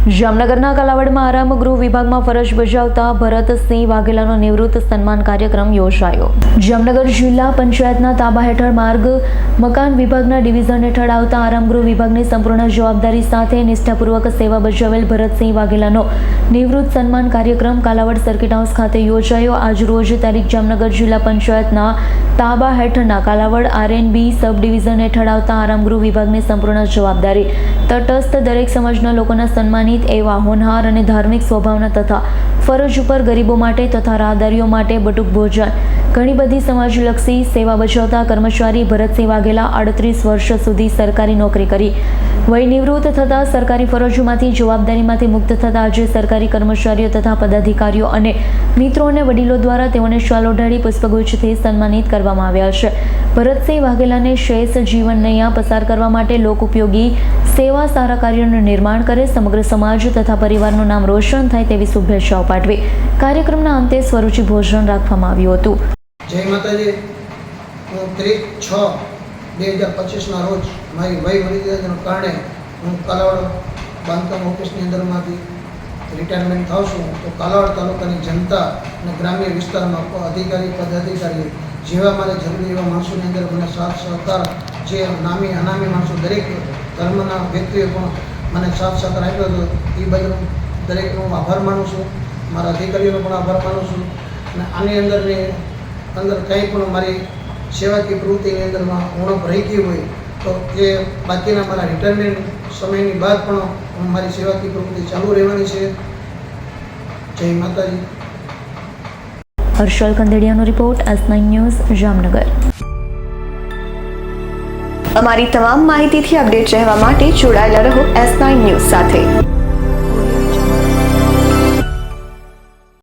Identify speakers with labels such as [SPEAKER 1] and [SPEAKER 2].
[SPEAKER 1] જામનગરના કાલાવડમાં આરામ ગૃહ વિભાગમાં ફરજ બજાવતા ભરતસિંહ વાઘેલાનો નિવૃત્ત સન્માન કાર્યક્રમ યોજાયો। જામનગર જિલ્લા પંચાયતના તાબા હેઠળ માર્ગ મકાન વિભાગના ડિવિઝન હેઠળ આવતા આરામ ગૃહ વિભાગની સંપૂર્ણ જવાબદારી સાથે નિષ્ઠાપૂર્વક સેવા બજાવેલ ભરતસિંહ વાઘેલાનો નિવૃત્ત સન્માન કાર્યક્રમ કાલાવડ સર્કિટ હાઉસ ખાતે યોજાયો। આજ રોજ તારીખ જામનગર જિલ્લા પંચાયતના તાબા હેઠળના કાલાવડ આરએનબી સબ ડિવિઝન હેઠળ આવતા આરામ ગૃહ વિભાગની સંપૂર્ણ જવાબદારી તટસ્થ દરેક સમાજના લોકોના સન્માનિત એવા હોનહાર અને ધાર્મિક સ્વભાવના તથા ફરજ ઉપર ગરીબો માટે તથા રાહદારીઓ માટે બટુક ભોજન ઘણી બધી સમાજલક્ષી સેવા બજાવતા કર્મચારી ભરતસિંહ વાઘેલા 38 વર્ષ સુધી સરકારી નોકરી કરી વય નિવૃત્ત થતા સરકારી ફરજોમાંથી જવાબદારીમાંથી મુક્ત થતા આજે સરકારી કર્મચારીઓ તથા પદાધિકારીઓ અને મિત્રો અને વડીલો દ્વારા તેઓને શાલ ઓઢાડી પુષ્પગુચ્છથી સન્માનિત કરવામાં આવ્યા છે। ભરતસિંહ વાઘેલાને શેષ જીવન નૈયા પસાર કરવા માટે લોક ઉપયોગી સેવા સારા કાર્યોનું નિર્માણ કરે સમગ્ર સમાજ તથા પરિવારનું નામ રોશન થાય તેવી શુભેચ્છાઓ પાઠવી કાર્યક્રમના અંતે સ્વરૂચિ ભોજન રાખવામાં આવ્યું હતું।
[SPEAKER 2] જય માતાજી। હું 3/6/2025ના રોજ મારી વય વધી જવાના કારણે હું કાલાવડ બાંધકામ ઓફિસની અંદરમાંથી રિટાયરમેન્ટ થાઉં છું। તો કાલાવડ તાલુકાની જનતા અને ગ્રામ્ય વિસ્તારમાં અધિકારી પદાધિકારીઓ જેવા મારે જરૂરી એવા માણસોની અંદર મને સાથ સહકાર જે નામી અનામી માણસો દરેક ધર્મના વ્યક્તિઓએ પણ મને સાથ સહકાર આપ્યો હતો એ બદલ દરેકનો આભાર માનું છું। મારા અધિકારીઓનો પણ આભાર માનું છું। અને આની અંદર કંઈ પણ મારી સેવાકીય પ્રવૃત્તિની અંદરમાં ઉણપ રહી ગઈ હોય તો એ બાકીના મારા રિટાયરમેન્ટ સમયની બાદ પણ મારી સેવાકીય પ્રવૃત્તિ ચાલુ રહેવાની છે। જય માતાજી।
[SPEAKER 1] હર્ષલ કંદડિયાનો રિપોર્ટ S9 ન્યૂઝ જામનગર।
[SPEAKER 3] અમારી તમામ માહિતીથી અપડેટ રહેવા માટે જોડાયેલા રહો S9 ન્યૂઝ સાથે।